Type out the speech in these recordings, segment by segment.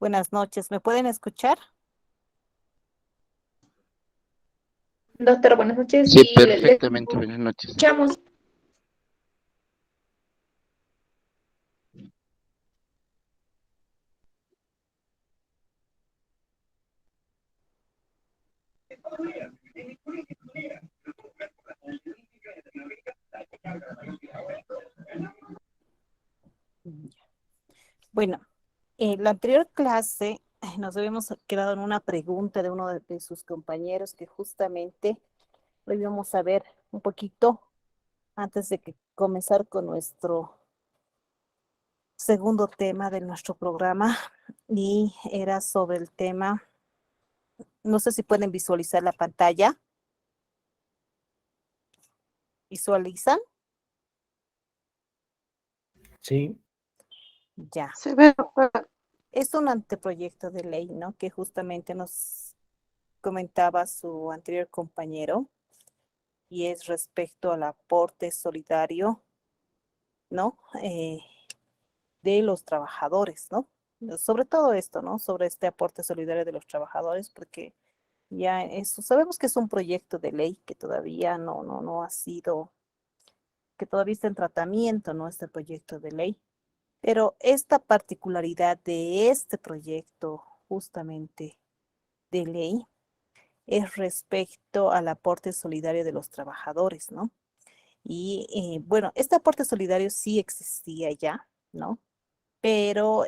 Buenas noches, ¿me pueden escuchar? Doctora, buenas noches. Sí, Sí, le perfectamente. Buenas noches. escuchamos. Ya. Bueno, en la anterior clase nos habíamos quedado en una pregunta de uno de sus compañeros que justamente lo íbamos a ver un poquito antes de que comenzar con nuestro segundo tema de nuestro programa y era sobre el tema, no sé si pueden visualizar la pantalla, ¿visualizan? Sí, Ya. Se ve, doctora. Es un anteproyecto de ley, ¿no? Que justamente nos comentaba su anterior compañero y es respecto al aporte solidario, ¿no? De los trabajadores, ¿no? Sobre todo esto, ¿no? Sobre este aporte solidario de los trabajadores, porque ya eso, sabemos que es un proyecto de ley que todavía no ha sido, que todavía está en tratamiento, ¿no? Este proyecto de ley. Pero esta particularidad de este proyecto justamente de ley es respecto al aporte solidario de los trabajadores, ¿no? Y bueno, este aporte solidario sí existía ya, ¿no? Pero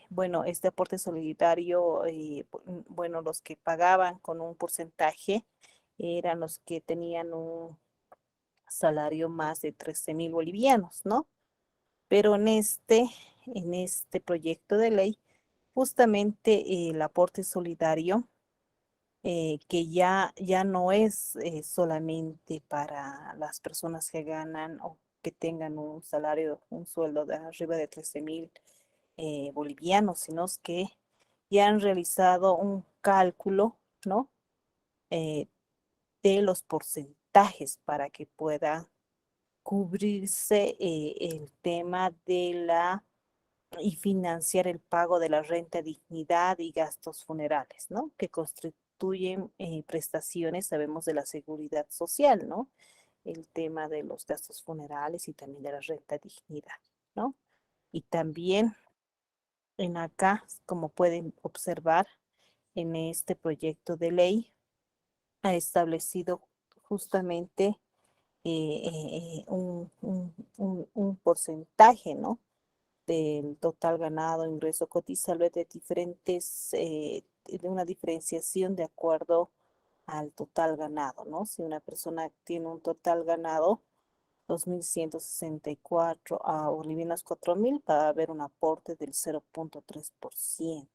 bueno, este aporte solidario, bueno, los que pagaban con un porcentaje eran los que tenían un salario más de 13.000 bolivianos, ¿no? Pero en este proyecto de ley, justamente el aporte solidario que ya no es solamente para las personas que ganan o que tengan un salario, un sueldo de arriba de 13.000 bolivianos, sino es que ya han realizado un cálculo, ¿no? Eh, de los porcentajes para que pueda cubrirse el tema de la y financiar el pago de la renta dignidad y gastos funerales, ¿no? Que constituyen prestaciones, sabemos, de la seguridad social, ¿no? El tema de los gastos funerales y también de la renta dignidad, ¿no? Y también en acá, como pueden observar, en este proyecto de ley ha establecido justamente un porcentaje, ¿no? Del total ganado, ingreso cotizable de diferentes, de una diferenciación de acuerdo al total ganado, ¿no? Si una persona tiene un total ganado 2.164 a bolivianos 4.000, va a haber un aporte del 0,3%,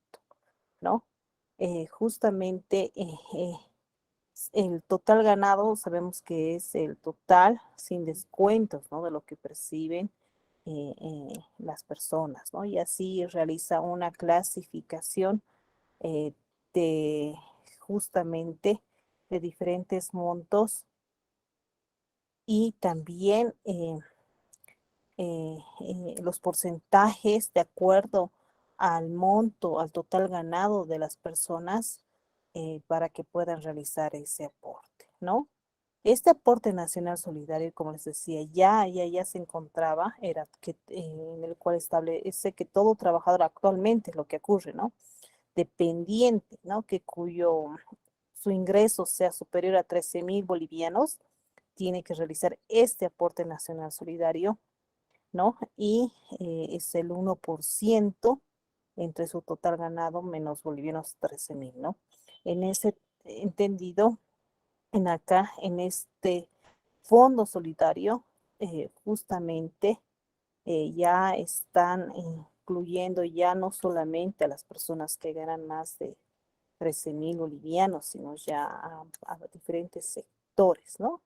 ¿no? Justamente el total ganado sabemos que es el total sin descuentos, ¿no? De lo que perciben las personas, ¿no? Y así realiza una clasificación eh, de justamente de diferentes montos y también los porcentajes de acuerdo al monto, al total ganado de las personas para que puedan realizar ese aporte, ¿no? Este aporte nacional solidario, como les decía, ya se encontraba, era que, en el cual establece que todo trabajador actualmente es lo que ocurre, ¿no? Dependiente, ¿no? Que cuyo su ingreso sea superior a 13.000 bolivianos, tiene que realizar este aporte nacional solidario, ¿no? Y es el 1% entre su total ganado menos bolivianos 13.000, ¿no? En ese entendido, en acá, en este fondo solidario, justamente ya están incluyendo ya no solamente a las personas que ganan más de 13.000 bolivianos, sino ya a diferentes sectores, ¿no?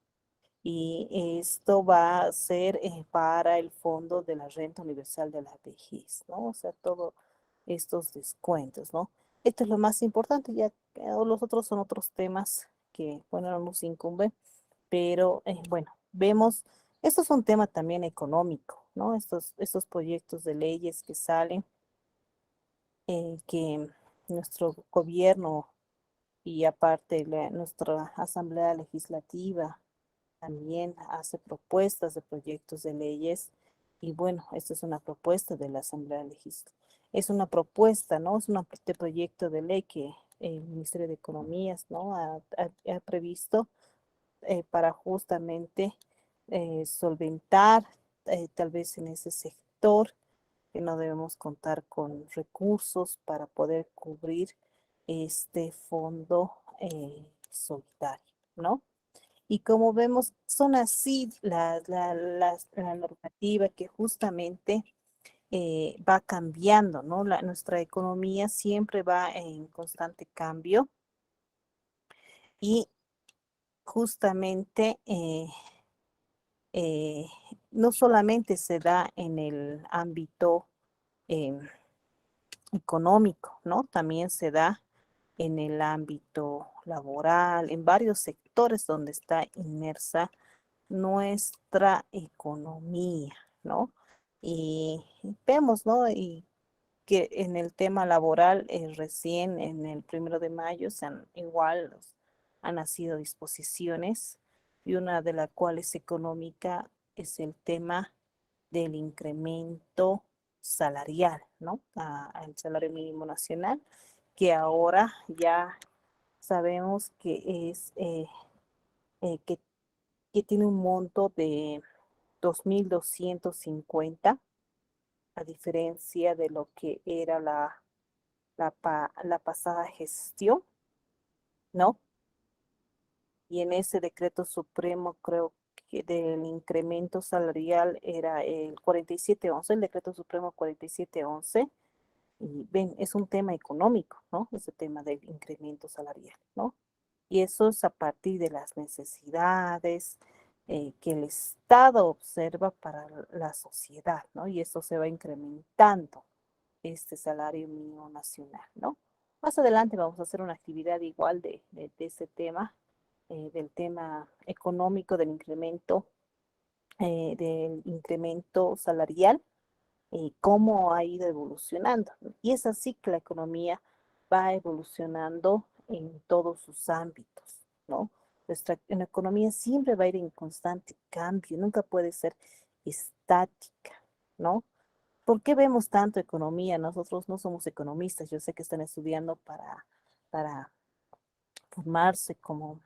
Y esto va a ser para el fondo de la renta universal de la vejez, ¿no? O sea, todos estos descuentos, ¿no? Esto es lo más importante, ya los otros son otros temas que, bueno, no nos incumben, pero bueno, vemos, esto es un tema también económico, ¿no? Estos proyectos de leyes que salen que nuestro gobierno y aparte nuestra Asamblea Legislativa también hace propuestas de proyectos de leyes y bueno, esta es una propuesta de la Asamblea Legislativa. Es una propuesta, ¿no? Es un proyecto de ley que el Ministerio de Economías, ¿no? Ha previsto para justamente solventar tal vez en ese sector que no debemos contar con recursos para poder cubrir este fondo solidario, ¿no? Y como vemos, son así la normativa que justamente va cambiando, ¿no? Nuestra economía siempre va en constante cambio y justamente eh, no solamente se da en el ámbito em, económico, ¿no? También se da en el ámbito laboral, en varios sectores donde está inmersa nuestra economía, ¿no? Y vemos, ¿no? Y que en el tema laboral, recién en el 1 de mayo, han nacido disposiciones y una de las cuales económica es el tema del incremento salarial, ¿no? Al salario mínimo nacional, que ahora ya sabemos que es eh, que, que tiene un monto de 2.250, a diferencia de lo que era la pasada gestión, ¿no? Y en ese decreto supremo creo que del incremento salarial era el 4711, el decreto supremo 4711. Y ven, es un tema económico, ¿no? Ese tema del incremento salarial, ¿no? Y eso es a partir de las necesidades que el Estado observa para la sociedad, ¿no? Y eso se va incrementando, este salario mínimo nacional, ¿no? Más adelante vamos a hacer una actividad igual de ese tema, del tema económico del incremento salarial y cómo ha ido evolucionando. Y es así que la economía va evolucionando en todos sus ámbitos, ¿no? La economía siempre va a ir en constante cambio, nunca puede ser estática, ¿no? ¿Por qué vemos tanto economía? Nosotros no somos economistas, yo sé que están estudiando para formarse como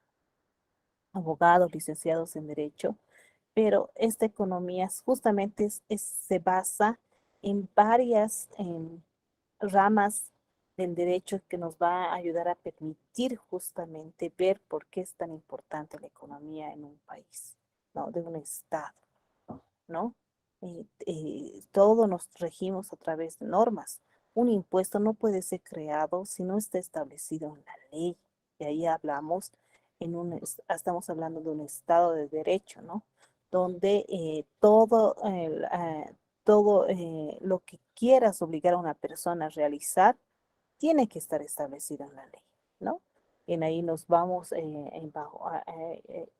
abogados, licenciados en Derecho, pero esta economía justamente se basa en varias ramas del derecho que nos va a ayudar a permitir justamente ver por qué es tan importante la economía en un país, ¿no? De un estado, ¿no? Todo nos regimos a través de normas. Un impuesto no puede ser creado si no está establecido en la ley. Y ahí hablamos estamos hablando de un estado de derecho, ¿no? Donde todo lo que quieras obligar a una persona a realizar tiene que estar establecido en la ley, ¿no? En ahí nos vamos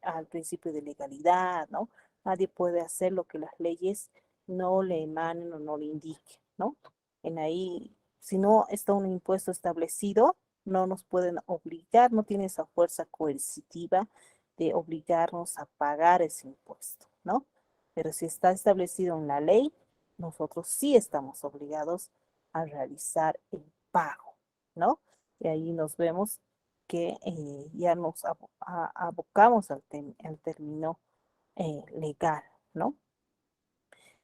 al principio de legalidad, ¿no? Nadie puede hacer lo que las leyes no le emanen o no le indiquen, ¿no? En ahí, si no está un impuesto establecido, no nos pueden obligar, no tiene esa fuerza coercitiva de obligarnos a pagar ese impuesto, ¿no? Pero si está establecido en la ley, nosotros sí estamos obligados a realizar el pago, ¿no? Y ahí nos vemos que ya nos abocamos al término legal, ¿no?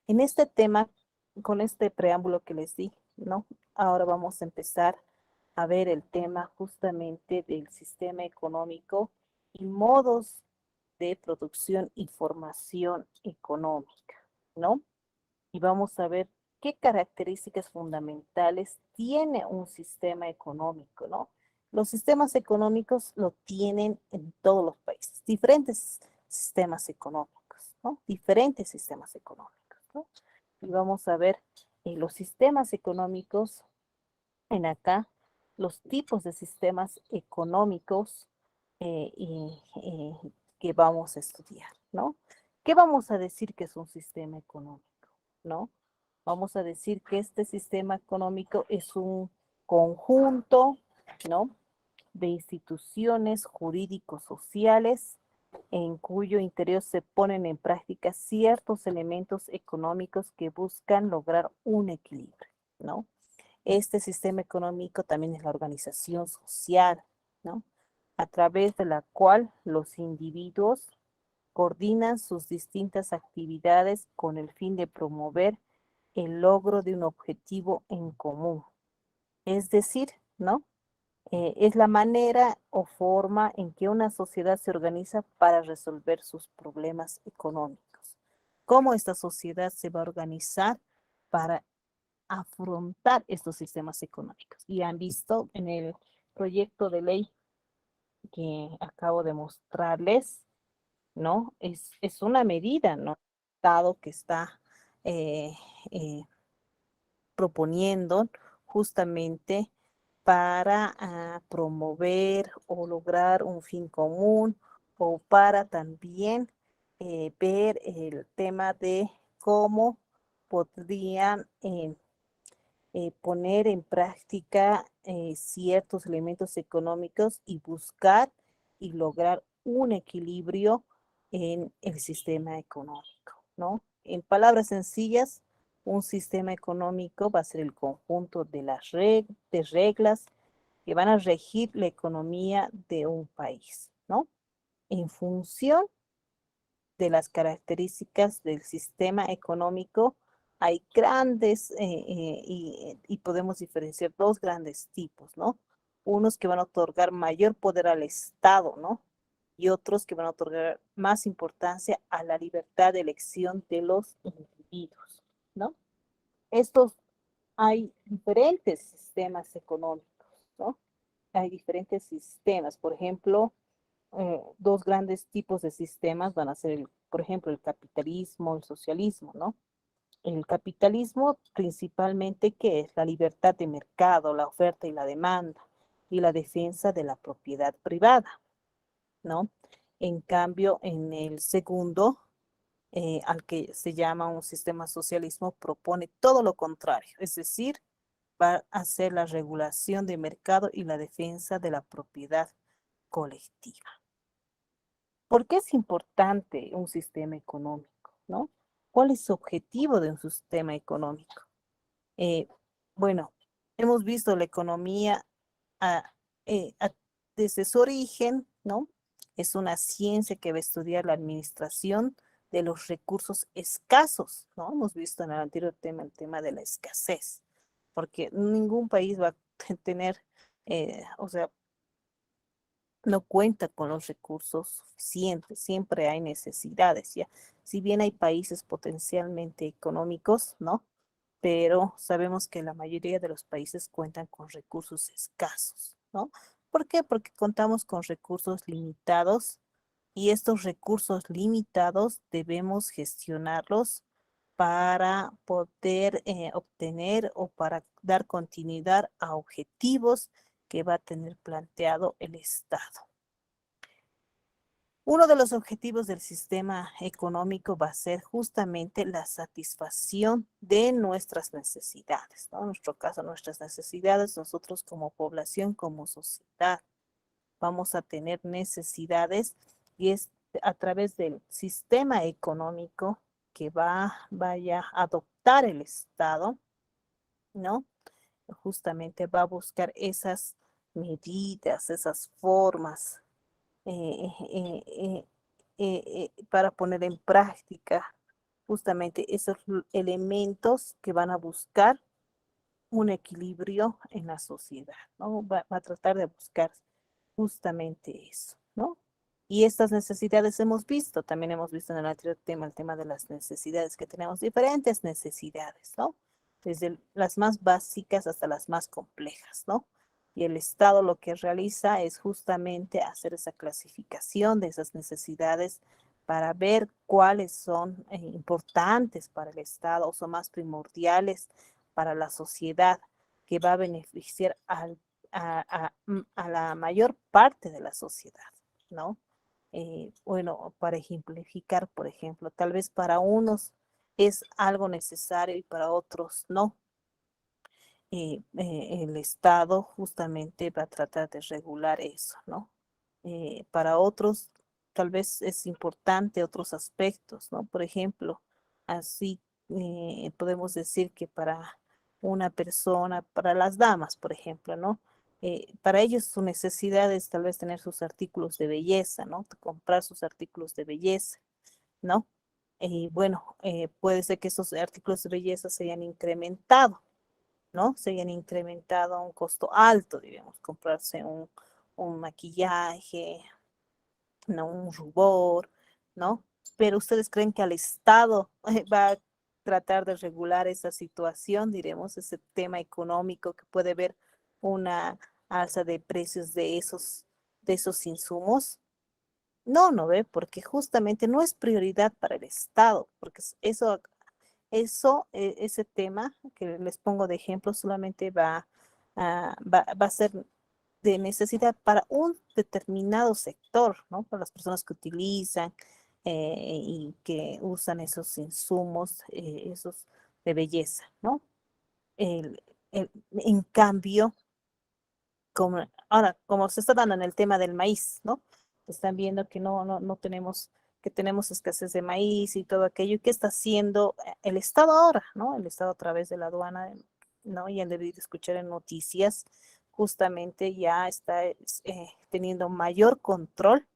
En este tema, con este preámbulo que les di, ¿no? Ahora vamos a empezar a ver el tema justamente del sistema económico y modos de producción y formación económica, ¿no? Y vamos a ver qué características fundamentales tiene un sistema económico, ¿no? Los sistemas económicos lo tienen en todos los países, diferentes sistemas económicos, ¿no? Diferentes sistemas económicos, ¿no? Y vamos a ver los sistemas económicos en acá, los tipos de sistemas económicos que vamos a estudiar, ¿no? ¿Qué vamos a decir que es un sistema económico, ¿no? Vamos a decir que este sistema económico es un conjunto, ¿no?, de instituciones jurídicos sociales en cuyo interior se ponen en práctica ciertos elementos económicos que buscan lograr un equilibrio, ¿no? Este sistema económico también es la organización social, ¿no?, a través de la cual los individuos coordinan sus distintas actividades con el fin de promover el logro de un objetivo en común. Es decir, ¿no?, es la manera o forma en que una sociedad se organiza para resolver sus problemas económicos. ¿Cómo esta sociedad se va a organizar para afrontar estos sistemas económicos? Y han visto en el proyecto de ley que acabo de mostrarles, ¿no? Es una medida, ¿no?, Estado que está eh, eh, proponiendo justamente para promover o lograr un fin común o para también ver el tema de cómo podrían poner en práctica ciertos elementos económicos y buscar y lograr un equilibrio en el sistema económico, ¿no? En palabras sencillas, un sistema económico va a ser el conjunto de de reglas que van a regir la economía de un país, ¿no? En función de las características del sistema económico, hay grandes, y podemos diferenciar dos grandes tipos, ¿no? Unos que van a otorgar mayor poder al Estado, ¿no? Y otros que van a otorgar más importancia a la libertad de elección de los individuos, ¿no? Estos, hay diferentes sistemas económicos, ¿no? Hay diferentes sistemas. Por ejemplo, dos grandes tipos de sistemas van a ser, por ejemplo, el capitalismo, el socialismo, ¿no? El capitalismo principalmente, ¿qué es? La libertad de mercado, la oferta y la demanda, y la defensa de la propiedad privada, ¿no? En cambio, en el segundo, al que se llama un sistema socialismo, propone todo lo contrario, es decir, va a hacer la regulación de mercado y la defensa de la propiedad colectiva. ¿Por qué es importante un sistema económico, no? ¿Cuál es su objetivo de un sistema económico? Eh, bueno, hemos visto la economía a- eh, a- desde su origen, ¿no? Es una ciencia que va a estudiar la administración de los recursos escasos, ¿no? Hemos visto en el anterior tema el tema de la escasez, porque ningún país va a tener, o sea, no cuenta con los recursos suficientes, siempre hay necesidades, ¿ya? Si bien hay países potencialmente económicos, ¿no? Pero sabemos que la mayoría de los países cuentan con recursos escasos, ¿no? ¿Por qué? Porque contamos con recursos limitados y estos recursos limitados debemos gestionarlos para poder obtener o para dar continuidad a objetivos que va a tener planteado el Estado. Uno de los objetivos del sistema económico va a ser justamente la satisfacción de nuestras necesidades, ¿no? En nuestro caso, nuestras necesidades, nosotros como población, como sociedad, vamos a tener necesidades y es a través del sistema económico que vaya a adoptar el Estado, ¿no? Justamente va a buscar esas medidas, esas formas eh, eh, eh, para poner en práctica justamente esos elementos que van a buscar un equilibrio en la sociedad, ¿no? Va a tratar de buscar justamente eso, ¿no? Y estas necesidades también hemos visto en el anterior tema, el tema de las necesidades, que tenemos diferentes necesidades, ¿no? Desde las más básicas hasta las más complejas, ¿no? Y el Estado lo que realiza es justamente hacer esa clasificación de esas necesidades para ver cuáles son importantes para el Estado o son más primordiales para la sociedad, que va a beneficiar a la mayor parte de la sociedad, ¿no? Bueno, para ejemplificar, por ejemplo, tal vez para unos es algo necesario y para otros no. el Estado justamente va a tratar de regular eso, ¿no? Para otros, tal vez es importante otros aspectos, ¿no? Por ejemplo, así podemos decir que para una persona, para las damas, por ejemplo, ¿no? Para ellos su necesidad es tal vez tener sus artículos de belleza, ¿no? Comprar sus artículos de belleza, ¿no? Y bueno, puede ser que esos artículos de belleza se hayan incrementado, ¿no? Se hayan incrementado a un costo alto, digamos, comprarse un maquillaje, ¿no? Un rubor, ¿no? Pero ustedes creen que al Estado va a tratar de regular esa situación, diremos, ese tema económico que puede haber una alza de precios de esos insumos. No, no ve, porque justamente no es prioridad para el Estado, porque ese tema que les pongo de ejemplo solamente va a ser de necesidad para un determinado sector, ¿no? Para las personas que utilizan y que usan esos insumos, esos de belleza, ¿no? En cambio, ahora, como se está dando en el tema del maíz, ¿no? Están viendo que no tenemos, que tenemos escasez de maíz y todo aquello. ¿Y qué está haciendo el Estado ahora, ¿no? El Estado a través de la aduana, ¿no? Y han debido escuchar en noticias, justamente ya está teniendo mayor control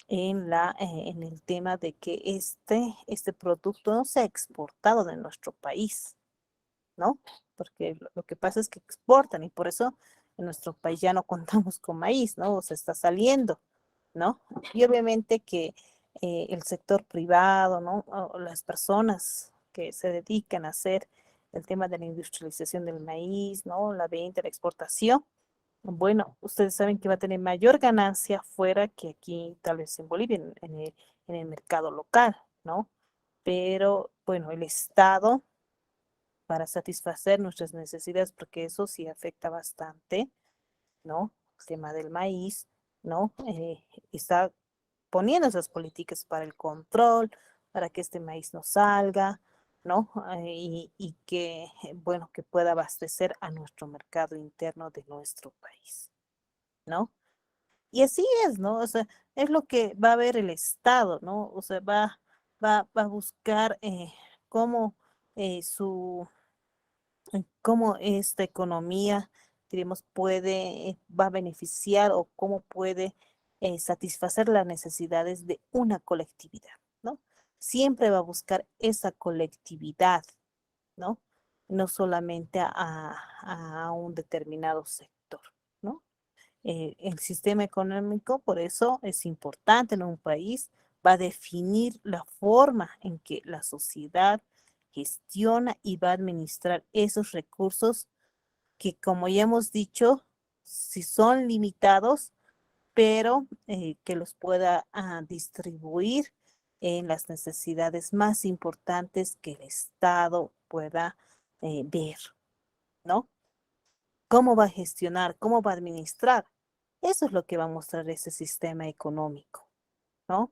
en el tema de que este producto no sea exportado de nuestro país, ¿no? Porque lo que pasa es que exportan y por eso en nuestro país ya no contamos con maíz, ¿no? O se está saliendo, ¿no? Y obviamente que el sector privado, ¿no? O las personas que se dedican a hacer el tema de la industrialización del maíz, ¿no? La venta, la exportación. Bueno, ustedes saben que va a tener mayor ganancia fuera que aquí, tal vez en Bolivia, en el mercado local, ¿no? Pero bueno, el Estado para satisfacer nuestras necesidades, porque eso sí afecta bastante, ¿no? El tema del maíz, ¿no? Está poniendo esas políticas para el control, para que este maíz no salga, ¿no? Y que, bueno, que pueda abastecer a nuestro mercado interno de nuestro país, ¿no? Y así es, ¿no? O sea, es lo que va a ver el Estado, ¿no? O sea, va a buscar cómo su cómo esta economía, digamos, va a beneficiar o cómo puede satisfacer las necesidades de una colectividad, ¿no? Siempre va a buscar esa colectividad, ¿no? No solamente a un determinado sector, ¿no? El sistema económico, por eso es importante en un país, va a definir la forma en que la sociedad gestiona y va a administrar esos recursos que, como ya hemos dicho, si son limitados, pero que los pueda distribuir en las necesidades más importantes que el Estado pueda ver, ¿no? ¿Cómo va a gestionar? ¿Cómo va a administrar? Eso es lo que va a mostrar ese sistema económico, ¿no?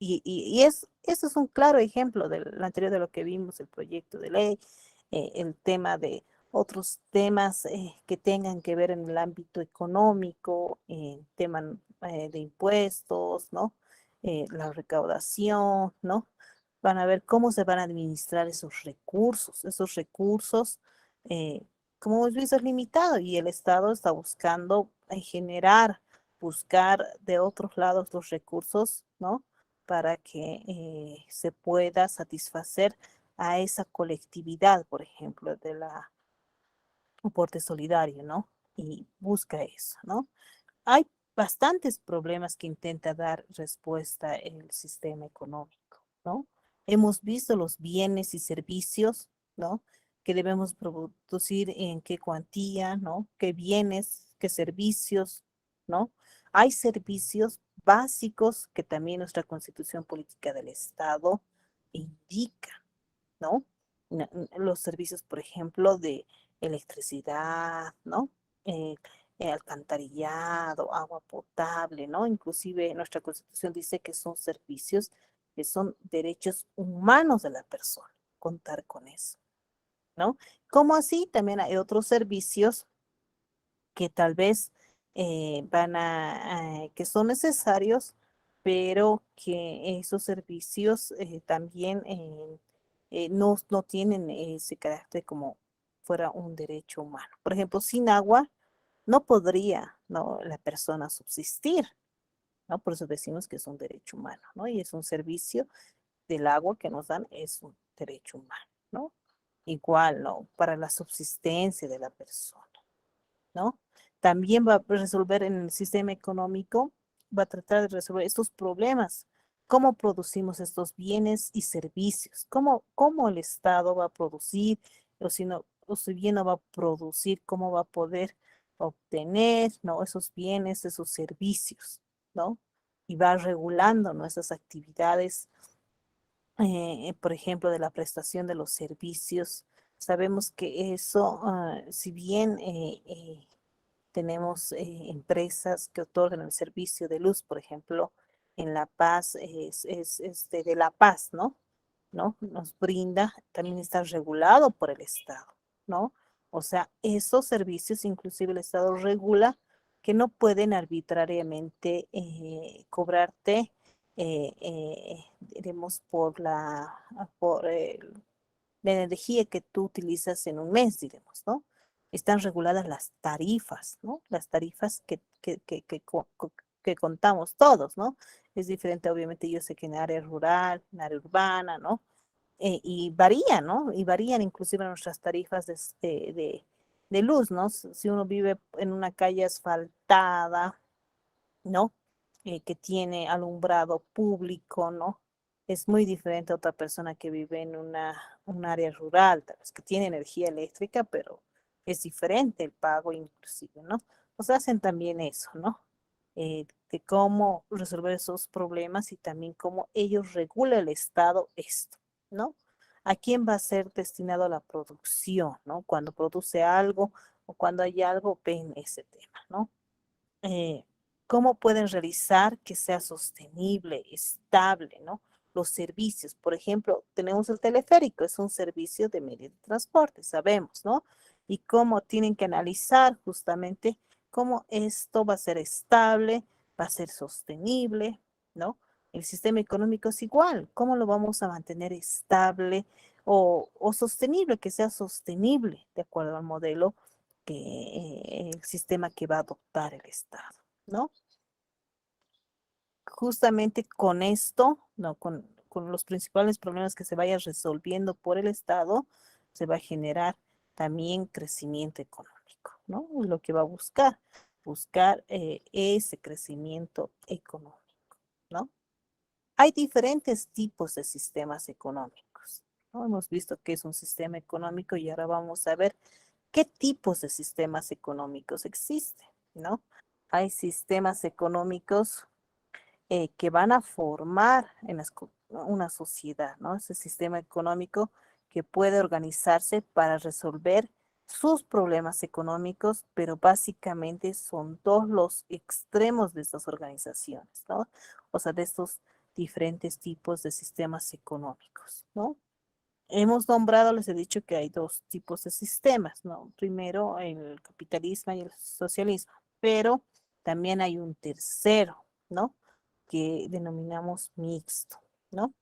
Eso es un claro ejemplo del anterior de lo que vimos, el proyecto de ley, el tema de otros temas que tengan que ver en el ámbito económico, tema de impuestos, ¿no? La recaudación, ¿no? Van a ver cómo se van a administrar esos recursos, eh, como hemos visto, es limitado y el Estado está buscando buscar de otros lados los recursos, ¿no? Para que se pueda satisfacer a esa colectividad, por ejemplo, de la aporte solidario, ¿no? Y busca eso, ¿no? Hay bastantes problemas que intenta dar respuesta el sistema económico, ¿no? Hemos visto los bienes y servicios, ¿no? Que debemos producir en qué cuantía, ¿no? Qué bienes, qué servicios, ¿no? Hay servicios básicos que también nuestra Constitución Política del Estado indica, ¿no? Los servicios, por ejemplo, de electricidad, ¿no? Eh, alcantarillado, agua potable, ¿no? Inclusive nuestra Constitución dice que son servicios que son derechos humanos de la persona, contar con eso, ¿no? Como así, también hay otros servicios que tal vez que son necesarios, pero que esos servicios también no tienen ese carácter como fuera un derecho humano. Por ejemplo, sin agua no podría, ¿no?, la persona subsistir, ¿no? Por eso decimos que es un derecho humano, ¿no? Y es un servicio del agua que nos dan, es un derecho humano, ¿no? Igual, ¿no? Para la subsistencia de la persona, ¿no? También va a resolver en el sistema económico, va a tratar de resolver estos problemas. ¿Cómo producimos estos bienes y servicios? ¿Cómo el Estado va a producir? O si no, o si bien no va a producir, ¿cómo va a poder obtener, ¿no?, esos bienes, esos servicios, ¿no? Y va regulando nuestras actividades, por ejemplo, de la prestación de los servicios. Sabemos que eso, si bien tenemos empresas que otorgan el servicio de luz, por ejemplo, en La Paz, de La Paz, ¿no? ¿No? Nos brinda, también está regulado por el Estado, ¿no? O sea, esos servicios, inclusive el Estado regula que no pueden arbitrariamente cobrarte, diremos, por la energía que tú utilizas en un mes, diremos, ¿no? Están reguladas las tarifas, ¿no? Las tarifas que contamos todos, ¿no? Es diferente, obviamente, yo sé que en área rural, en área urbana, ¿no? Y varían, ¿no? Y varían inclusive nuestras tarifas de luz, ¿no? Si uno vive en una calle asfaltada, ¿no? Que tiene alumbrado público, ¿no? Es muy diferente a otra persona que vive en un área rural, tal vez que tiene energía eléctrica, pero es diferente el pago inclusive, ¿no? O sea, hacen también eso, ¿no? De cómo resolver esos problemas y también cómo ellos regula el Estado esto, ¿no? ¿A quién va a ser destinado la producción, ¿no? Cuando produce algo o cuando hay algo, ven ese tema, ¿no? eh, cómo pueden realizar que sea sostenible, estable, ¿no? Los servicios, por ejemplo, tenemos el teleférico, es un servicio de medio de transporte, sabemos, ¿no? Y cómo tienen que analizar justamente cómo esto va a ser estable, va a ser sostenible, ¿no? El sistema económico es igual, ¿cómo lo vamos a mantener estable o sostenible, que sea sostenible de acuerdo al modelo que el sistema que va a adoptar el Estado, ¿no? Justamente con esto, ¿no? Con los principales problemas que se vayan resolviendo por el Estado, se va a generar también crecimiento económico, ¿no? Lo que va a buscar ese crecimiento económico, ¿no? Hay diferentes tipos de sistemas económicos, ¿no? Hemos visto que es un sistema económico y ahora vamos a ver qué tipos de sistemas económicos existen, ¿no? Hay sistemas económicos que van a formar en una sociedad, ¿no? Ese sistema económico que puede organizarse para resolver sus problemas económicos, pero básicamente son dos los extremos de estas organizaciones, ¿no? O sea, de estos diferentes tipos de sistemas económicos, ¿no? Hemos nombrado, les he dicho que hay dos tipos de sistemas, ¿no? Primero el capitalismo y el socialismo, pero también hay un tercero, ¿no? Que denominamos mixto, ¿no?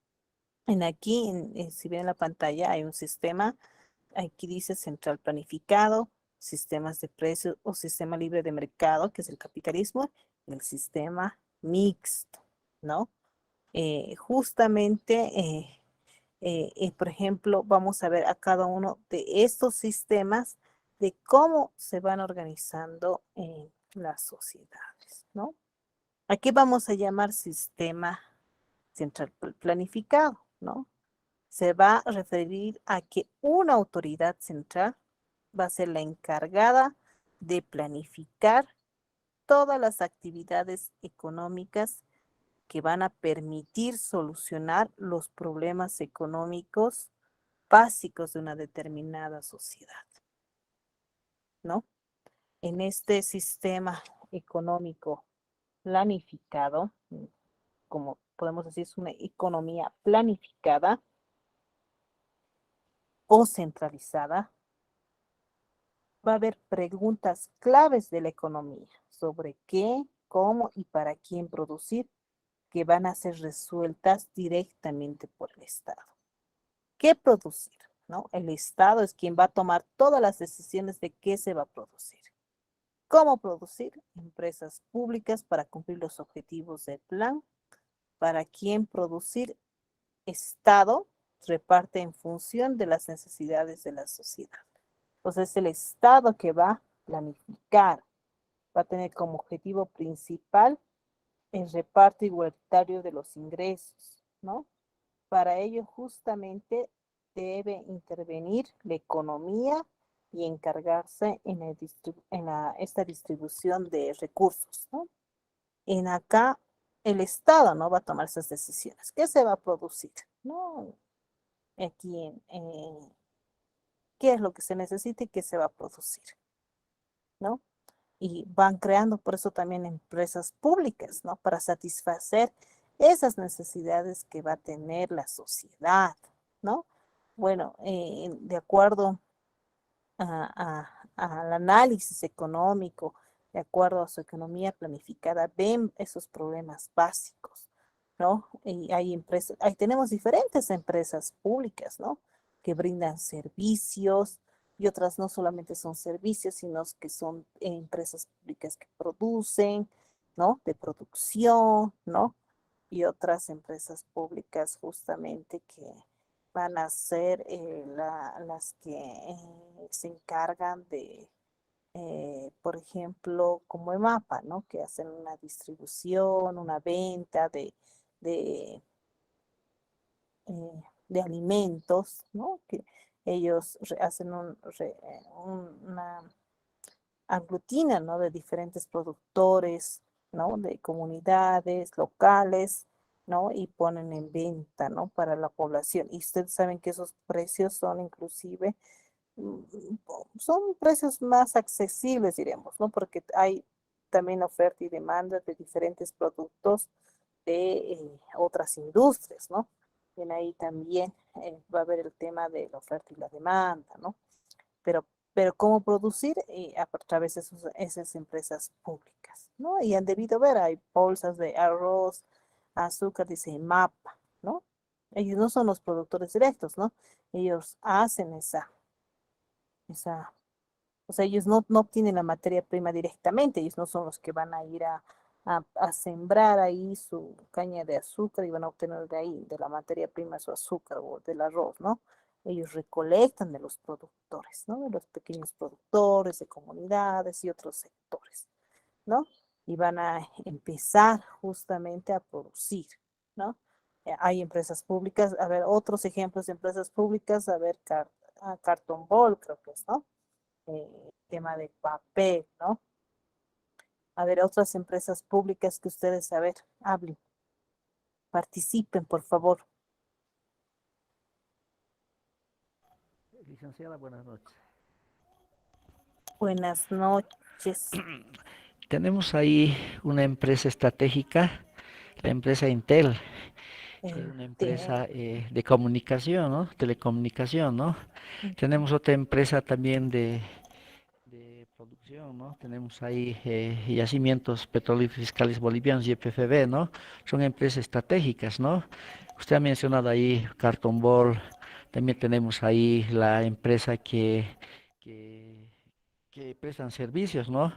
Si ven en la pantalla hay un sistema, aquí dice central planificado, sistemas de precios o sistema libre de mercado, que es el capitalismo, y el sistema mixto, ¿no? Justamente, por ejemplo, vamos a ver a cada uno de estos sistemas de cómo se van organizando en las sociedades, ¿no? Aquí vamos a llamar sistema central planificado, ¿no? Se va a referir a que una autoridad central va a ser la encargada de planificar todas las actividades económicas que van a permitir solucionar los problemas económicos básicos de una determinada sociedad, ¿no? En este sistema económico planificado, como podemos decir, es una economía planificada o centralizada, va a haber preguntas claves de la economía sobre qué, cómo y para quién producir, que van a ser resueltas directamente por el Estado. ¿Qué producir? ¿No? El Estado es quien va a tomar todas las decisiones de qué se va a producir. ¿Cómo producir? Empresas públicas para cumplir los objetivos del plan. ¿Para quién producir? Estado reparte en función de las necesidades de la sociedad. Entonces es el Estado que va a planificar, va a tener como objetivo principal el reparto igualitario de los ingresos, ¿no? Para ello justamente debe intervenir la economía y encargarse esta distribución de recursos, ¿no? En acá el Estado no va a tomar esas decisiones. ¿Qué se va a producir? ¿No? Aquí qué es lo que se necesita y qué se va a producir, ¿no? Y van creando por eso también empresas públicas, ¿no? Para satisfacer esas necesidades que va a tener la sociedad, ¿no? Bueno, de acuerdo al análisis económico, de acuerdo a su economía planificada, ven esos problemas básicos, ¿no? Y hay empresas, ahí tenemos diferentes empresas públicas, ¿no? Que brindan servicios y otras no solamente son servicios, sino que son empresas públicas que producen, ¿no? De producción, ¿no? Y otras empresas públicas justamente que van a ser las que se encargan de, por ejemplo, como EMAPA, ¿no? Que hacen una distribución, una venta de, de alimentos, ¿no? Que ellos hacen una aglutina, ¿no? De diferentes productores, ¿no? De comunidades locales, ¿no? Y ponen en venta, ¿no? Para la población. Y ustedes saben que esos precios son inclusive, mm, son precios más accesibles, diremos, ¿no? Porque hay también oferta y demanda de diferentes productos de otras industrias, ¿no? Y ahí también va a haber el tema de la oferta y la demanda, ¿no? pero, pero cómo producir a través de esas empresas públicas, ¿no? Y han debido ver, hay bolsas de arroz, azúcar, dice MAPA, ¿no? Ellos no son los productores directos, ¿no? Ellos hacen esa, o sea, ellos no obtienen la materia prima directamente, ellos no son los que van a ir a sembrar ahí su caña de azúcar y van a obtener de ahí, de la materia prima, su azúcar o del arroz, ¿no? Ellos recolectan de los productores, ¿no? De los pequeños productores, de comunidades y otros sectores, ¿no? Y van a empezar justamente a producir, ¿no? Hay empresas públicas, a ver, otros ejemplos de empresas públicas, a ver, Carton Ball, creo que es, ¿no? Tema de papel, ¿no? A ver, otras empresas públicas que ustedes, a ver, hablen, participen, por favor. Licenciada, buenas noches. Buenas noches. Tenemos ahí una empresa estratégica, la empresa Intel, una empresa de comunicación, ¿no? Telecomunicación, ¿no? Tenemos otra empresa también de producción, ¿no? Tenemos ahí Yacimientos Petroleros Fiscales Bolivianos, YPFB, ¿no? Son empresas estratégicas, ¿no? Usted ha mencionado ahí Carton Ball, también tenemos ahí la empresa que, que prestan servicios, ¿no?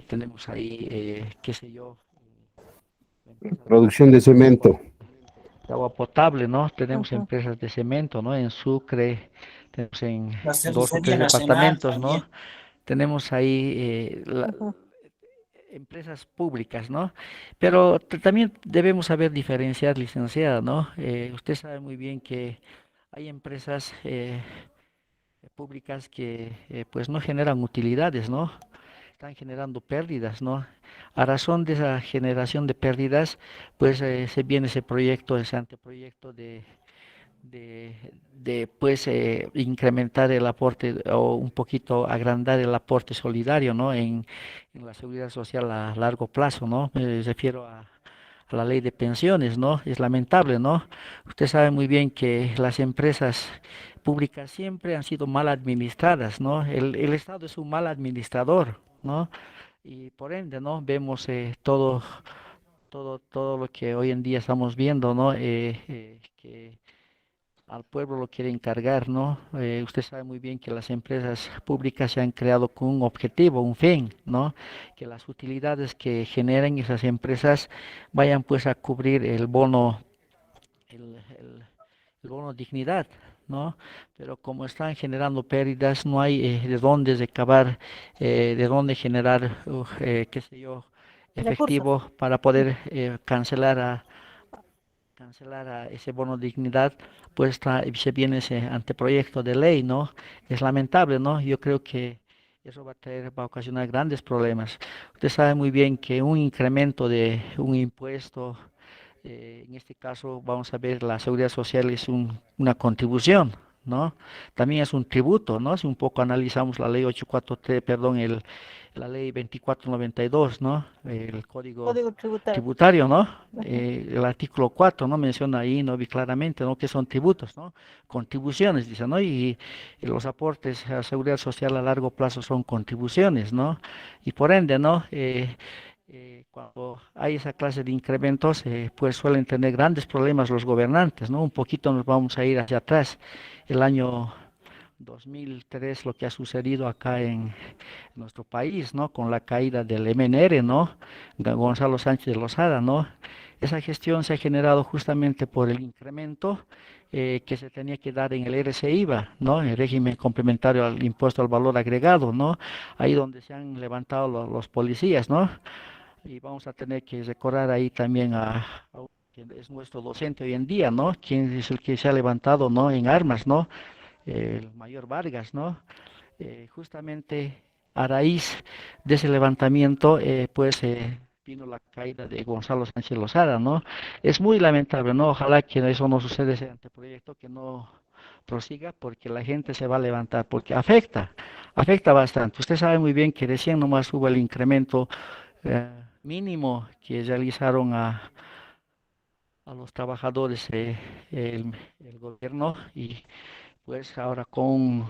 Tenemos ahí, qué sé yo, empresas Producción de cemento. de agua potable, ¿no? Tenemos Ujú, empresas de cemento, ¿no? En Sucre, tenemos en La 2 o 3 cervecería nacional departamentos, ¿no? también. Tenemos ahí ujú. empresas públicas, ¿no? Pero también debemos saber diferenciar, licenciada, ¿no? Usted sabe muy bien que hay empresas públicas que pues no generan utilidades, ¿no? Están generando pérdidas, ¿no? A razón de esa generación de pérdidas, pues se viene ese proyecto, ese anteproyecto de pues incrementar el aporte o un poquito agrandar el aporte solidario, ¿no? En la seguridad social a largo plazo, ¿no? Me refiero a la ley de pensiones, ¿no? Es lamentable, ¿no? Usted sabe muy bien que las empresas públicas siempre han sido mal administradas, ¿no? El Estado es un mal administrador, ¿no? Y por ende, ¿no? Vemos todo lo que hoy en día estamos viendo, ¿no? Que al pueblo lo quiere encargar, ¿no? Usted sabe muy bien que las empresas públicas se han creado con un objetivo, un fin, ¿no? Que las utilidades que generen esas empresas vayan pues a cubrir el bono dignidad, ¿no? Pero como están generando pérdidas, no hay de dónde recabar, de dónde generar, qué sé yo, Recursos. efectivo para poder cancelar a ese bono dignidad, pues se viene ese anteproyecto de ley, ¿no? Es lamentable, ¿no? Yo creo que eso va a ocasionar grandes problemas. Usted sabe muy bien que un incremento de un impuesto, en este caso vamos a ver la seguridad social es una contribución, ¿no? También es un tributo, ¿no? Si un poco analizamos la ley 843, perdón, la ley 2492, ¿no? El código Código tributario. tributario, ¿no? Ujú. El artículo 4, ¿no? Menciona ahí, ¿no? Vi claramente, ¿no? Que son tributos, ¿no? Contribuciones, dice, ¿no? Y los aportes a seguridad social a largo plazo son contribuciones, ¿no? Y por ende, ¿no? Cuando hay esa clase de incrementos, pues suelen tener grandes problemas los gobernantes, ¿no? Un poquito nos vamos a ir hacia atrás. El año 2003, lo que ha sucedido acá en nuestro país, ¿no? Con la caída del MNR, ¿no? Gonzalo Sánchez de Lozada, ¿no? Esa gestión se ha generado justamente por el incremento que se tenía que dar en el RCIVA, ¿no? El régimen complementario al impuesto al valor agregado, ¿no? Ahí donde se han levantado los policías, ¿no? Y vamos a tener que recordar ahí también a quien es nuestro docente hoy en día, ¿no? Quien es el que se ha levantado, ¿no? En armas, ¿no? El mayor Vargas, ¿no? Justamente a raíz de ese levantamiento, pues vino la caída de Gonzalo Sánchez Lozada, ¿no? Es muy lamentable, ¿no? Ojalá que eso no suceda, ese anteproyecto, que no prosiga, porque la gente se va a levantar, porque afecta bastante. Usted sabe muy bien que recién nomás hubo el incremento eh, mínimo que realizaron a los trabajadores el gobierno y pues ahora con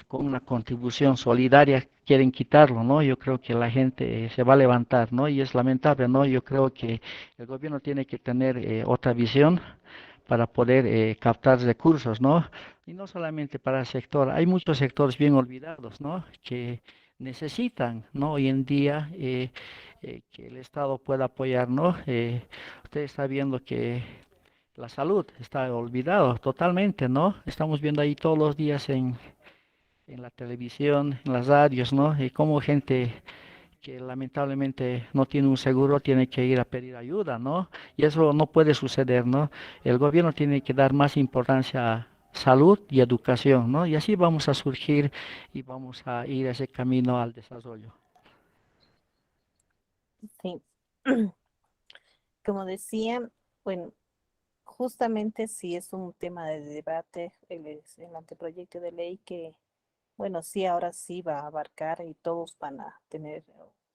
una contribución solidaria quieren quitarlo, ¿no? Yo creo que la gente se va a levantar, ¿no? Y es lamentable, ¿no? Yo creo que el gobierno tiene que tener otra visión para poder captar recursos, ¿no? Y no solamente para el sector, hay muchos sectores bien olvidados, ¿no? Que necesitan, ¿no? Hoy en día que el Estado pueda apoyar, ¿no? Usted está viendo que la salud está olvidado totalmente, ¿no? Estamos viendo ahí todos los días en la televisión, en las radios, ¿no? Y cómo gente que lamentablemente no tiene un seguro tiene que ir a pedir ayuda, ¿no? Y eso no puede suceder, ¿no? El gobierno tiene que dar más importancia a salud y educación, ¿no? Y así vamos a surgir y vamos a ir a ese camino al desarrollo. Sí. Como decía, bueno, justamente sí es un tema de debate el anteproyecto de ley que, bueno, sí, ahora sí va a abarcar y todos van a tener,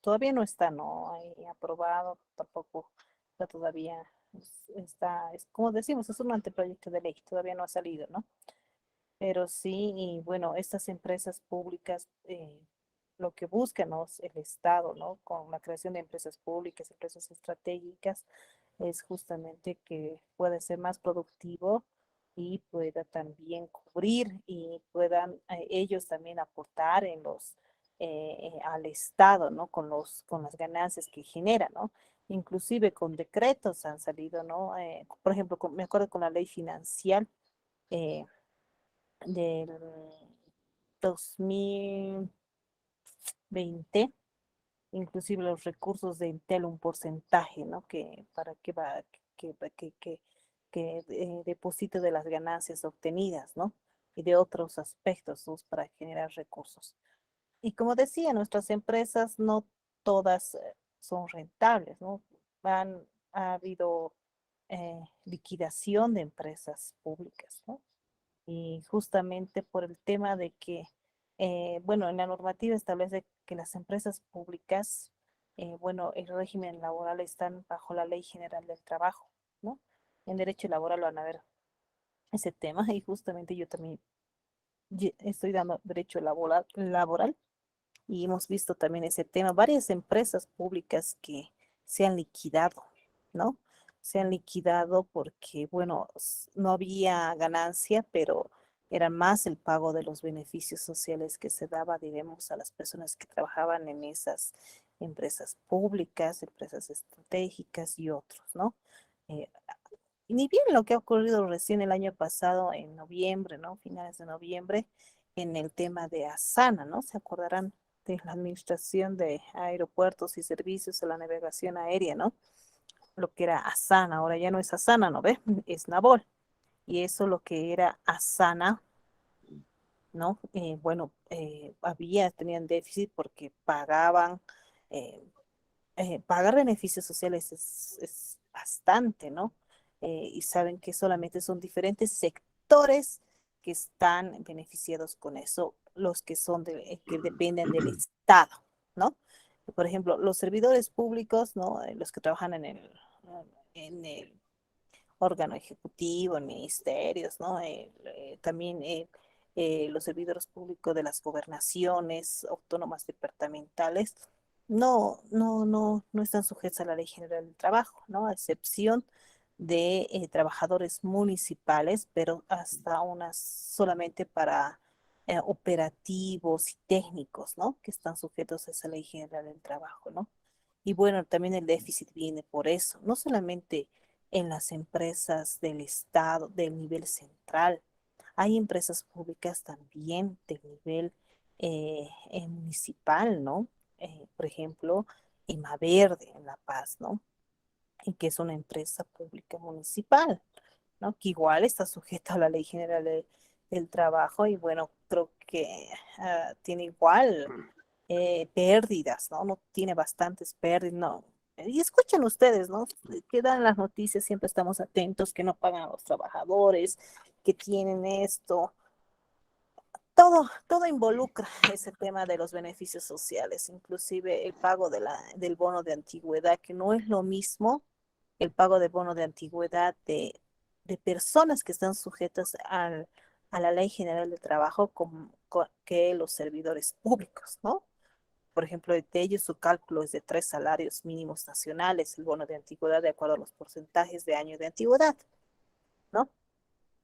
todavía no está, ¿no? Ahí aprobado, tampoco está todavía, como decimos, es un anteproyecto de ley, todavía no ha salido, ¿no? Pero sí, y bueno, estas empresas públicas, lo que buscan, ¿no? Es el Estado, ¿no? Con la creación de empresas públicas, empresas estratégicas, es justamente que pueda ser más productivo y pueda también cubrir y puedan ellos también aportar al Estado, ¿no? Con las ganancias que genera, ¿no? Inclusive con decretos han salido, ¿no? Por ejemplo, me acuerdo con la ley financiera eh, del 2020, inclusive los recursos de Entel, un porcentaje, ¿no? Que para qué va, deposite de las ganancias obtenidas, ¿no? Y de otros aspectos, ¿no? Para generar recursos. Y como decía, nuestras empresas no todas son rentables, ¿no? Ha habido liquidación de empresas públicas, ¿no? Y justamente por el tema de que, bueno, en la normativa establece que las empresas públicas, bueno, el régimen laboral están bajo la Ley General del Trabajo, ¿no? En derecho laboral van a ver. ese tema y justamente yo también estoy dando derecho laboral y hemos visto también ese tema, varias empresas públicas que se han liquidado, ¿no? Se han liquidado porque, bueno, no había ganancia, pero era más el pago de los beneficios sociales que se daba, digamos, a las personas que trabajaban en esas empresas públicas, empresas estratégicas y otros, ¿no? Eh, ni bien lo que ha ocurrido recién el año pasado, en noviembre, ¿no? Finales de noviembre, en el tema de Asana, ¿no? Se acordarán de la Administración de Aeropuertos y Servicios de la Navegación Aérea, ¿no? Lo que era Asana, ahora ya no es Asana, ¿no ve? Es Navol. Y eso lo que era Asana, ¿no? Bueno, tenían déficit porque pagaban, eh, pagar beneficios sociales es bastante, ¿no? Y saben que solamente son diferentes sectores que están beneficiados con eso, los que son que dependen del Estado, ¿no? Por ejemplo, los servidores públicos, ¿no? Los que trabajan en el órgano ejecutivo, en ministerios, ¿no? También los servidores públicos de las gobernaciones autónomas departamentales no están sujetos a la Ley General del Trabajo, ¿no? A excepción de trabajadores municipales, pero hasta unas solamente para operativos y técnicos, ¿no? Que están sujetos a esa Ley General del Trabajo, ¿no? Y bueno, también el déficit viene por eso, no solamente en las empresas del Estado, del nivel central. Hay empresas públicas también del nivel municipal, ¿no? Por ejemplo, Verde en La Paz, ¿no? Y que es una empresa pública municipal, ¿no? Que igual está sujeta a la Ley General del Trabajo y bueno, creo que tiene igual pérdidas, ¿no? No tiene bastantes pérdidas, no. Y escuchen ustedes, ¿no? Que dan las noticias, siempre estamos atentos, que no pagan a los trabajadores, que tienen esto. Todo involucra ese tema de los beneficios sociales, inclusive el pago del bono de antigüedad, que no es lo mismo el pago de bono de antigüedad de personas que están sujetas a la Ley General de Trabajo que los servidores públicos, ¿no? Por ejemplo, de ellos su cálculo es de 3 salarios mínimos nacionales, el bono de antigüedad de acuerdo a los porcentajes de año de antigüedad, ¿no?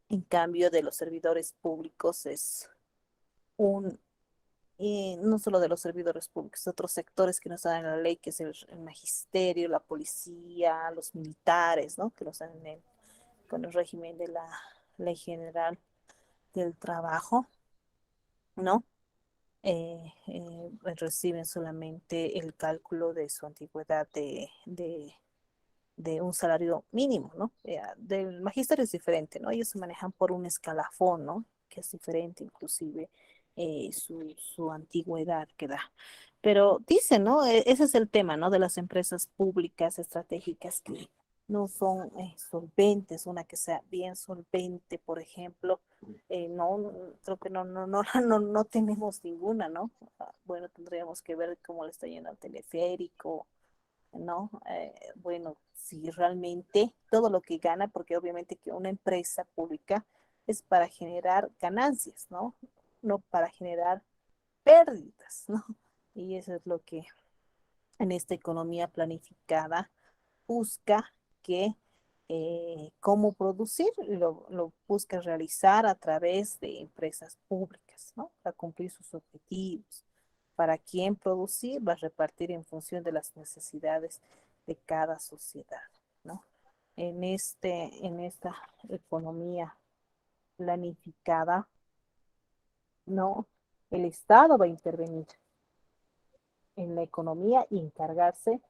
En cambio, de los servidores públicos es un, no solo de los servidores públicos, otros sectores que no están en la ley, que es el magisterio, la policía, los militares, ¿no? Que no están con el régimen de la Ley General del Trabajo, ¿no? Reciben solamente el cálculo de su antigüedad de un salario mínimo, ¿no? Del magisterio es diferente, ¿no? Ellos se manejan por un escalafón, ¿no? Que es diferente inclusive su antigüedad que da. Pero dicen, ¿no? Ese es el tema, ¿no? De las empresas públicas estratégicas que no son solventes, una que sea bien solvente, por ejemplo, creo que no tenemos ninguna, ¿no? Bueno, tendríamos que ver cómo le está yendo al teleférico, ¿no? Bueno, si realmente todo lo que gana, porque obviamente que una empresa pública es para generar ganancias, ¿no? No para generar pérdidas, ¿no? Y eso es lo que en esta economía planificada busca que cómo producir, lo busca realizar a través de empresas públicas, ¿no? Para cumplir sus objetivos. Para quién producir, va a repartir en función de las necesidades de cada sociedad, ¿no? En esta economía planificada, ¿no? El Estado va a intervenir en la economía y encargarse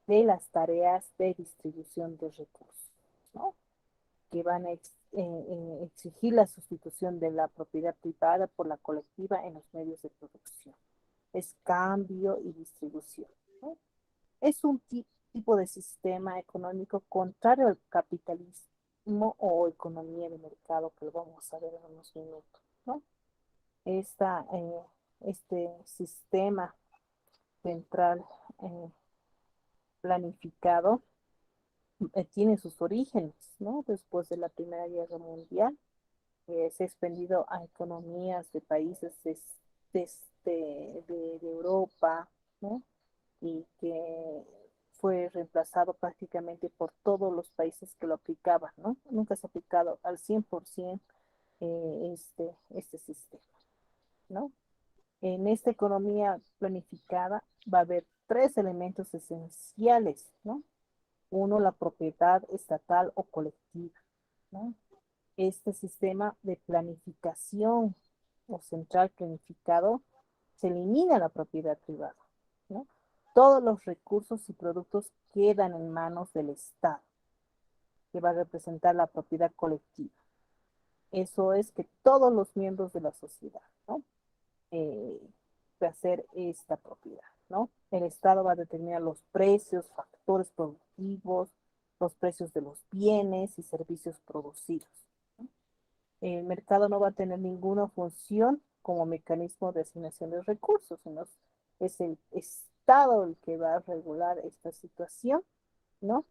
de las tareas de distribución de recursos, ¿no? Que van a exigir la sustitución de la propiedad privada por la colectiva en los medios de producción. Es cambio y distribución, ¿no? Es un tipo de sistema económico contrario al capitalismo o economía de mercado que lo vamos a ver en unos minutos, ¿no? Esta, este sistema central planificado tiene sus orígenes, ¿no? Después de la Primera Guerra Mundial, se ha expandido a economías de países de Europa, ¿no? Y que fue reemplazado prácticamente por todos los países que lo aplicaban, ¿no? Nunca se ha aplicado al 100% este sistema, ¿no? En esta economía planificada va a haber tres elementos esenciales, ¿no? Uno, la propiedad estatal o colectiva, ¿no? Este sistema de planificación o central planificado se elimina la propiedad privada, ¿no? Todos los recursos y productos quedan en manos del Estado, que va a representar la propiedad colectiva. Eso es que todos los miembros de la sociedad, ¿no? Eh, de hacer esta propiedad, ¿no? El Estado va a determinar los precios, factores productivos, los precios de los bienes y servicios producidos. El mercado no va a tener ninguna función como mecanismo de asignación de recursos, sino es el Estado el que va a regular esta situación, ¿no?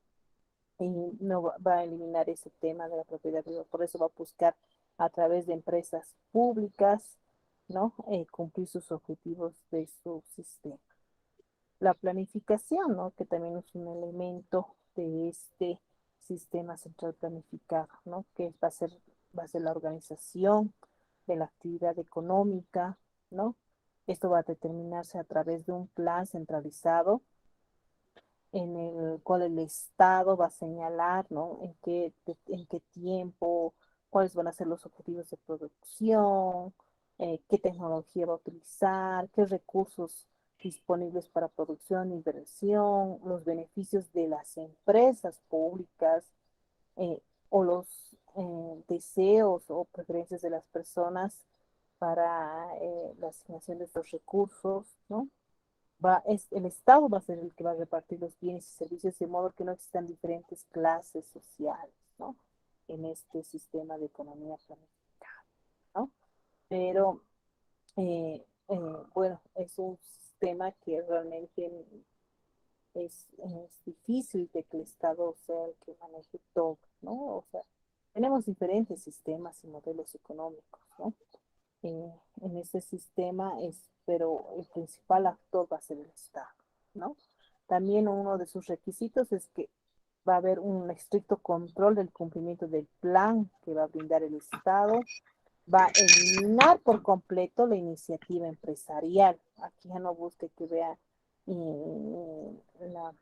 Y no va a eliminar ese tema de la propiedad privada. Por eso va a buscar a través de empresas públicas, ¿no? Cumplir sus objetivos de su sistema. La planificación, ¿no? Que también es un elemento de este sistema central planificado, ¿no? Que va a ser la organización de la actividad económica, ¿no? Esto va a determinarse a través de un plan centralizado en el cual el Estado va a señalar, ¿no? En qué tiempo, cuáles van a ser los objetivos de producción, qué tecnología va a utilizar, qué recursos disponibles para producción, inversión, los beneficios de las empresas públicas, o los deseos o preferencias de las personas para la asignación de estos recursos, ¿no? El Estado va a ser el que va a repartir los bienes y servicios de modo que no existan diferentes clases sociales, ¿no? En este sistema de economía planificada, ¿no? Pero, bueno, es un sistema que realmente es difícil de que el Estado sea el que maneje todo, ¿no? O sea, tenemos diferentes sistemas y modelos económicos, ¿no? En ese sistema pero el principal actor va a ser el Estado, ¿no? También uno de sus requisitos es que va a haber un estricto control del cumplimiento del plan que va a brindar el Estado, va a eliminar por completo la iniciativa empresarial. Aquí ya no busque que vea la,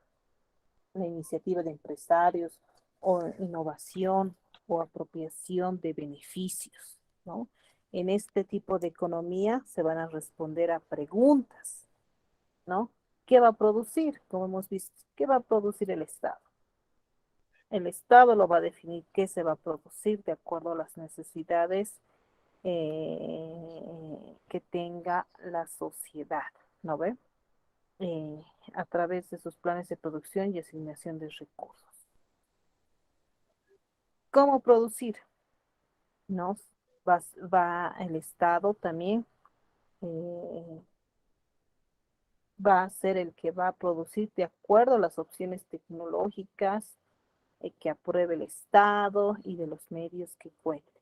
la iniciativa de empresarios o innovación o apropiación de beneficios, ¿no? En este tipo de economía se van a responder a preguntas, ¿no? ¿Qué va a producir? Como hemos visto, ¿qué va a producir el Estado? El Estado lo va a definir qué se va a producir de acuerdo a las necesidades que tenga la sociedad, ¿no ve? A través de sus planes de producción y asignación de recursos. ¿Cómo producir? ¿No? Va el Estado también, eh, va a ser el que va a producir de acuerdo a las opciones tecnológicas que apruebe el Estado y de los medios que cuente,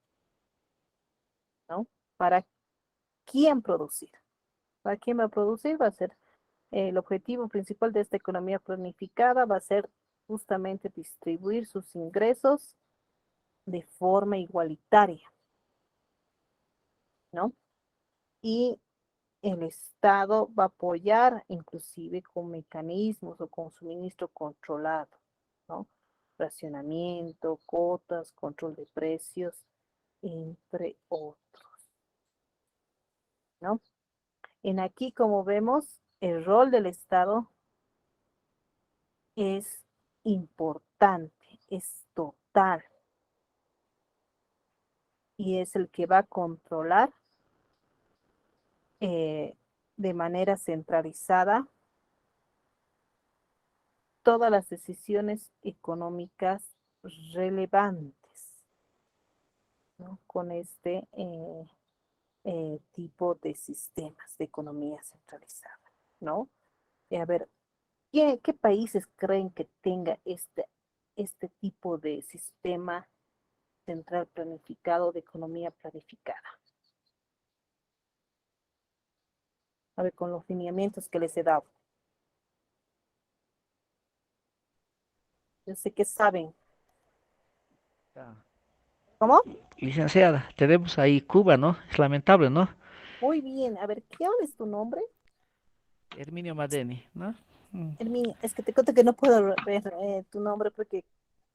¿no? ¿Para quién producir? ¿Para quién va a producir? Va a ser el objetivo principal de esta economía planificada, va a ser justamente distribuir sus ingresos de forma igualitaria, ¿no? Y el Estado va a apoyar inclusive con mecanismos o con suministro controlado, ¿no? Racionamiento, cotas, control de precios, entre otros, ¿no? En aquí, como vemos, el rol del Estado es importante, es total y es el que va a controlar eh, de manera centralizada todas las decisiones económicas relevantes, ¿no? Con este tipo de sistemas de economía centralizada, ¿no? A ver, ¿qué países creen que tenga este tipo de sistema Central Planificado de Economía Planificada. A ver, con los lineamientos que les he dado. Yo sé que saben. ¿Cómo? Licenciada, tenemos ahí Cuba, ¿no? Es lamentable, ¿no? Muy bien. A ver, ¿qué es tu nombre? Herminio Madeni, ¿no? Herminia, es que te cuento que no puedo ver tu nombre porque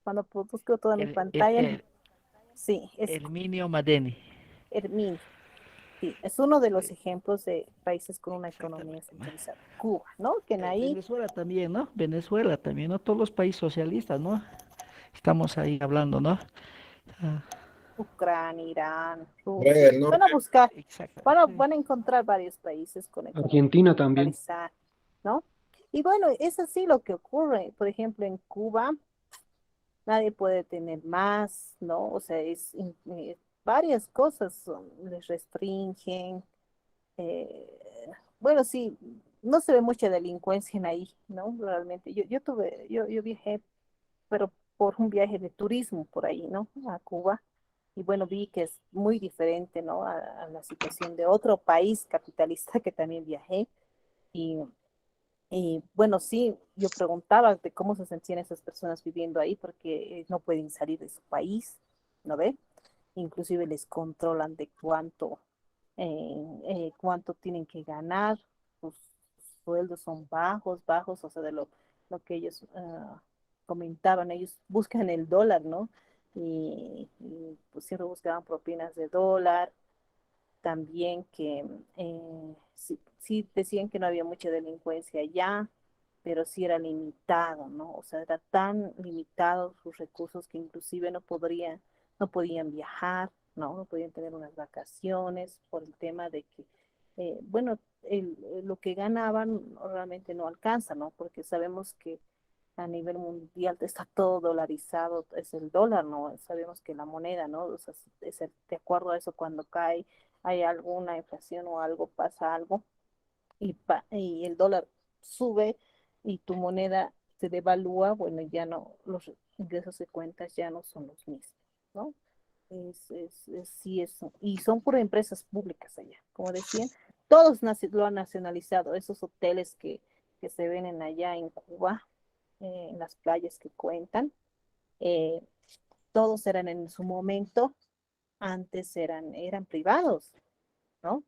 cuando busco toda mi pantalla, sí, es Herminio Madeni. Herminio. Sí, es uno de los Sí, ejemplos de países con una economía exactamente, ¿no? centralizada. Cuba, ¿no? Que en ahí, Venezuela también, ¿no? Venezuela también, ¿no? Todos los países socialistas, ¿no? Estamos ahí hablando, ¿no? Ah, Ucrania, Irán, Corea Rusia. del Van a Norte, buscar, exactamente. van a encontrar varios países con economía Argentina también. centralizada, ¿no? Y bueno, es así lo que ocurre. Por ejemplo, en Cuba, nadie puede tener más, ¿no? O sea, varias cosas les restringen. Bueno, sí, no se ve mucha delincuencia en ahí, ¿no? Realmente. Yo viajé, pero por un viaje de turismo por ahí, ¿no? A Cuba. Y bueno, vi que es muy diferente, ¿no? A la situación de otro país capitalista que también viajé. Y, y bueno, sí, yo preguntaba de cómo se sentían esas personas viviendo ahí porque no pueden salir de su país, ¿no ve? Inclusive les controlan de cuánto tienen que ganar, sus sueldos son bajos, bajos, o sea, de lo que ellos comentaban, ellos buscan el dólar, ¿no? Y pues siempre buscaban propinas de dólar, también que sí, sí decían que no había mucha delincuencia allá, pero sí era limitado, ¿no? O sea, era tan limitado sus recursos que inclusive no podían viajar, ¿no? No podían tener unas vacaciones por el tema de que, bueno, lo que ganaban realmente no alcanza, ¿no? Porque sabemos que a nivel mundial está todo dolarizado, es el dólar, ¿no? Sabemos que la moneda, ¿no? O sea, de acuerdo a eso, cuando cae, hay alguna inflación o algo, pasa algo, y el dólar sube y tu moneda se devalúa, bueno, ya no, los ingresos de cuentas ya no son los mismos, ¿no? Sí, y son por empresas públicas allá, como decían, todos lo han nacionalizado, esos hoteles que se ven allá en Cuba, en las playas que cuentan, eh, todos eran en su momento, antes eran privados, ¿no?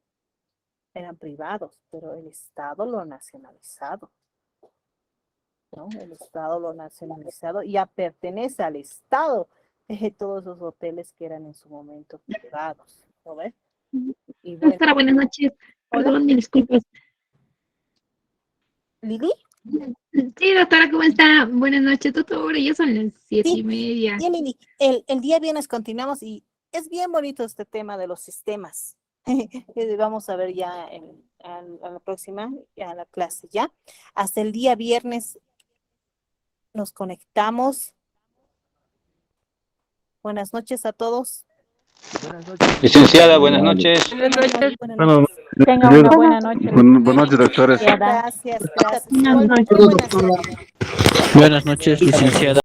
Eran privados, pero el Estado lo ha nacionalizado, ¿no? El Estado lo ha nacionalizado y ya pertenece al Estado, todos esos hoteles que eran en su momento privados, ¿no ves? Y bueno, Doctora, buenas noches. hola, Perdón, me disculpas. Lili. Sí, doctora, ¿cómo está? Buenas noches, doctora. Ya son las Sí, 7:30. bien, Lili. El día viernes continuamos y es bien bonito este tema de los sistemas. Vamos a ver ya a la próxima, a la clase, ¿ya? Hasta el día viernes nos conectamos. Buenas noches a todos. Buenas noches. Licenciada, buenas noches. Buenas noches. Buenas Bueno, noches. Tenga una buena noche. buenas noches, doctores. licenciada. Gracias, gracias. Buenas Igualmente, noches. buenas noches. Buenas noches, licenciada.